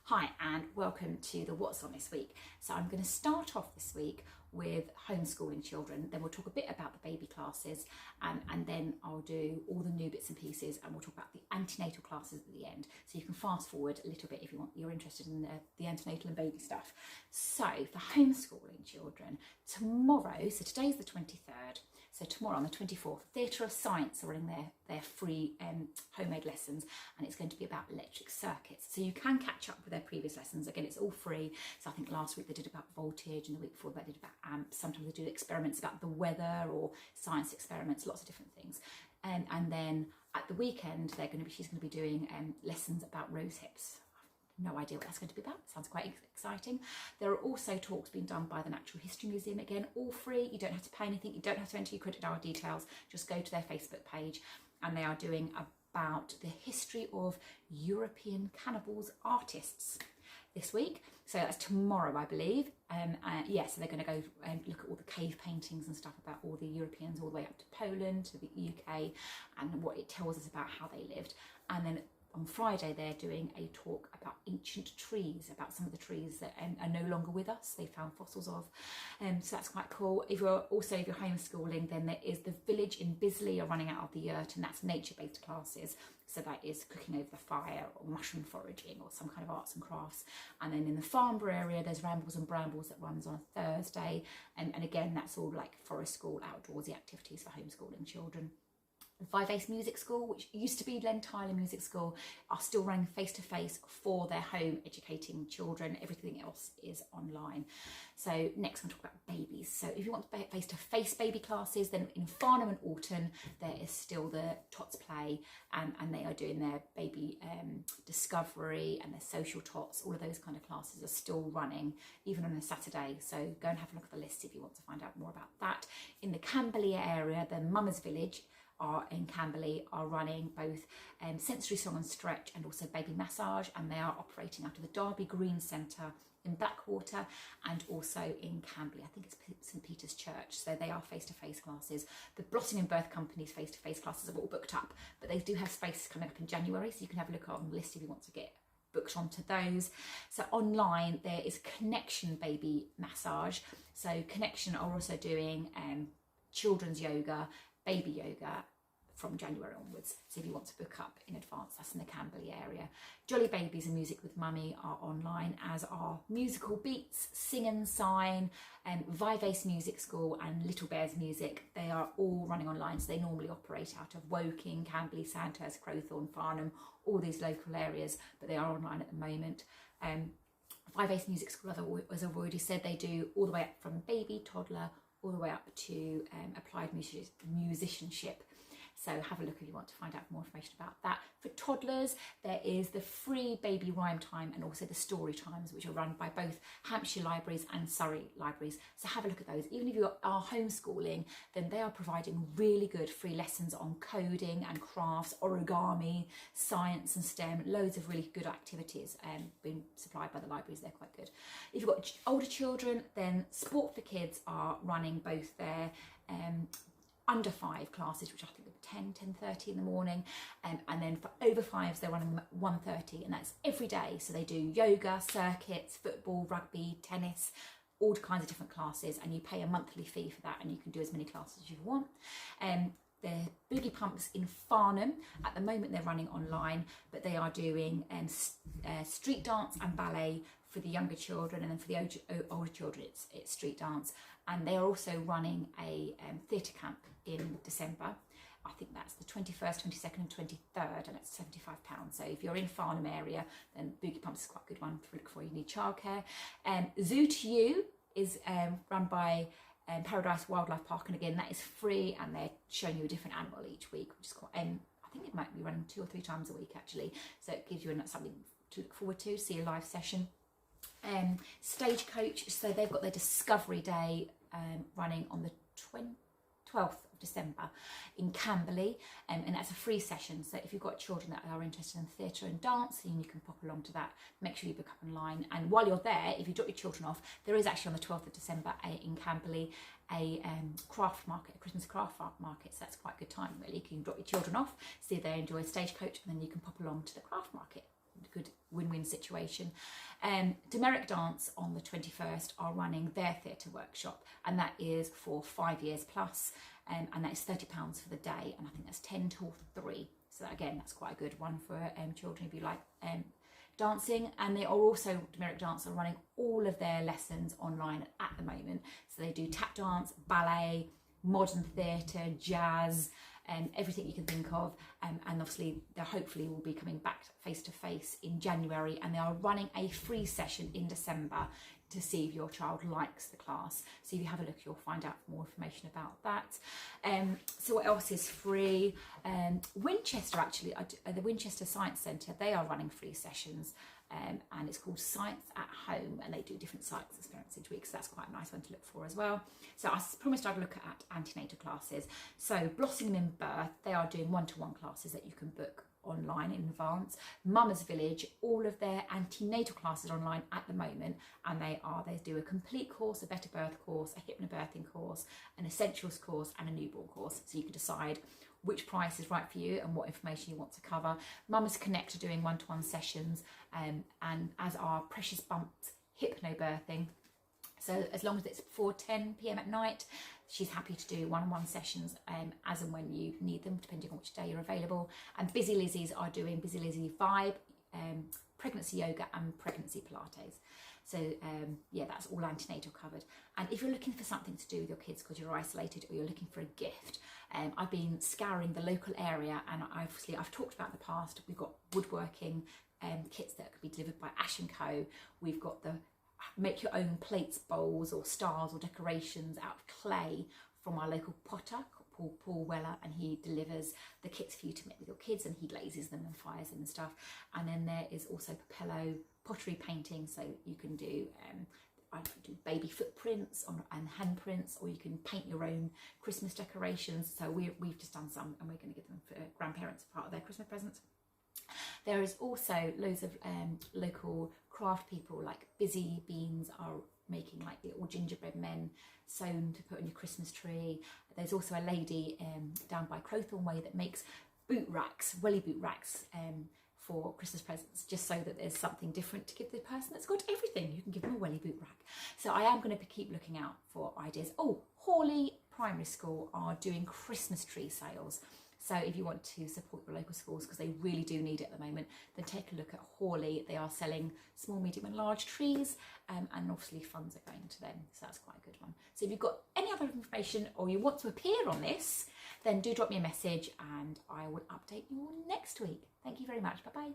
Hi and welcome to the What's On this week. So I'm going to start off this week with homeschooling children, then we'll talk a bit about the baby classes and then I'll do all the new bits and pieces and we'll talk about the antenatal classes at the end. So you can fast forward a little bit if you're interested in the antenatal and baby stuff. So for homeschooling children, tomorrow, so today's the 23rd, so tomorrow on the 24th, Theatre of Science are running their free homemade lessons, and it's going to be about electric circuits. So you can catch up with their previous lessons. Again, it's all free. So I think last week they did about voltage and the week before they did about amps. Sometimes they do experiments about the weather or science experiments, lots of different things. And then at the weekend, she's going to be doing lessons about rose hips. No idea what that's going to be about. Sounds quite exciting. There are also talks being done by the Natural History Museum. Again, all free. You don't have to pay anything. You don't have to enter your credit card details. Just go to their Facebook page, and they are doing about the history of European cannibals artists this week. So that's tomorrow, I believe. So they're going to go and look at all the cave paintings and stuff about all the Europeans all the way up to Poland, to the UK, and what it tells us about how they lived. And then on Friday, they're doing a talk about ancient trees, about some of the trees that are no longer with us. They found fossils of, so that's quite cool. If you're homeschooling, then there is the village in Bisley are running out of the yurt, and that's nature-based classes. So that is cooking over the fire or mushroom foraging or some kind of arts and crafts. And then in the Farnham area, there's Rambles and Brambles that runs on a Thursday. And again, that's all like forest school, outdoorsy activities for homeschooling children. The Vivace Music School, which used to be Len Tyler Music School, are still running face-to-face for their home educating children. Everything else is online. So next I'm going to talk about babies. So if you want face-to-face baby classes, then in Farnham and Alton, there is still the Totsplay, and they are doing their baby discovery and their social tots. All of those kind of classes are still running, even on a Saturday. So go and have a look at the list if you want to find out more about that. In the Camberley area, the Mummas Village in Camberley are running both sensory song and stretch and also baby massage, and they are operating out of the Derby Green Centre in Blackwater and also in Camberley. I think it's St Peter's Church. So they are face-to-face classes. The Blotting and Birth Company's face-to-face classes are all booked up, but they do have space coming up in January, so you can have a look on the list if you want to get booked onto those. So online there is Connection Baby Massage. So Connection are also doing children's yoga, baby yoga from January onwards. So if you want to book up in advance, that's in the Camberley area. Jolly Babies and Music with Mummy are online, as are Musical Beats, Sing and Sign, Vivace Music School and Little Bears Music. They are all running online, so they normally operate out of Woking, Camberley, Sandhurst, Crowthorne, Farnham, all these local areas, but they are online at the moment. Vivace Music School, as I've already said, they do all the way up from baby, toddler, all the way up to applied musicianship. So have a look if you want to find out more information about that. For toddlers, there is the free baby rhyme time and also the story times, which are run by both Hampshire libraries and Surrey libraries. So have a look at those. Even if you are homeschooling, then they are providing really good free lessons on coding and crafts, origami, science and STEM, loads of really good activities being supplied by the libraries. They're quite good. If you've got older children, then Sport for Kids are running both their under 5 classes, which I think are 10:30 in the morning, and then for over 5s they're running 1:30, and that's every day. So they do yoga, circuits, football, rugby, tennis, all kinds of different classes, and you pay a monthly fee for that, and you can do as many classes as you want. The Boogie Pumps in Farnham, at the moment they're running online, but they are doing street dance and ballet for the younger children, and then for the older children it's street dance. And they are also running a theatre camp in December. I think that's the 21st, 22nd and 23rd, and it's £75. So if you're in Farnham area, then Boogie Pumps is quite a good one to look for. You need childcare. Zoo to You is run by Paradise Wildlife Park, and again that is free, and they're showing you a different animal each week, which is quite, I think it might be running 2 or 3 times a week actually, so it gives you something to look forward to, see a live session. Stagecoach, so they've got their Discovery Day running on the 12th of December in Camberley, and that's a free session. So if you've got children that are interested in theatre and dancing, you can pop along to that. Make sure you book up online, and while you're there, if you drop your children off, there is actually on the 12th of December in Camberley a craft market, a Christmas craft market, so that's quite a good time really. You can drop your children off, see if they enjoy Stagecoach, and then you can pop along to the craft market. Good win-win situation. Demeric Dance on the 21st are running their theatre workshop, and that is for 5 years plus, and that is £30 for the day, and I think that's 10 till 3. So again, that's quite a good one for children if you like dancing. And they are also, Demeric Dance are running all of their lessons online at the moment. So they do tap dance, ballet, modern theatre, jazz, everything you can think of, and obviously they hopefully will be coming back face to face in January, and they are running a free session in December to see if your child likes the class. So if you have a look, you'll find out more information about that. So what else is free? Winchester, actually, the Winchester Science Centre, they are running free sessions, and it's called Science at Home, and they do different science experiments each week, so that's quite a nice one to look for as well. So I promised I'd look at antenatal classes. So Blossoming in Birth, they are doing one-to-one classes that you can book online in advance. Mummas Village, all of their antenatal classes are online at the moment, and they do a complete course, a better birth course, a hypnobirthing course, an essentials course, and a newborn course, so you can decide which price is right for you and what information you want to cover. Mummas Connect are doing one-to-one sessions, and as are Precious Bumps hypnobirthing. So as long as it's before 10 p.m. at night, she's happy to do one-on-one sessions as and when you need them, depending on which day you're available. And Busy Lizzies are doing Busy Lizzie Vibe, pregnancy yoga, and pregnancy Pilates. So yeah, that's all antenatal covered. And if you're looking for something to do with your kids because you're isolated, or you're looking for a gift, I've been scouring the local area, and I've talked about in the past, we've got woodworking kits that could be delivered by Ash & Co. We've got the make your own plates, bowls, or stars or decorations out of clay from our local potter, Paul Weller, and he delivers the kits for you to make with your kids, and he glazes them and fires them and stuff. And then there is also Papello pottery painting, so you can do baby footprints and handprints, or you can paint your own Christmas decorations. So we've just done some, and we're going to give them for grandparents as part of their Christmas presents. There is also loads of local craft people, like Busy Beans are making like little gingerbread men sewn to put on your Christmas tree. There's also a lady down by Crowthorne Way that makes boot racks, welly boot racks, for Christmas presents, just so that there's something different to give the person that's got everything. You can give them a welly boot rack. So I am going to keep looking out for ideas. Oh, Hawley Primary School are doing Christmas tree sales. So if you want to support your local schools, because they really do need it at the moment, then take a look at Hawley. They are selling small, medium and large trees, and obviously funds are going to them. So that's quite a good one. So if you've got any other information, or you want to appear on this, then do drop me a message and I will update you all next week. Thank you very much. Bye-bye.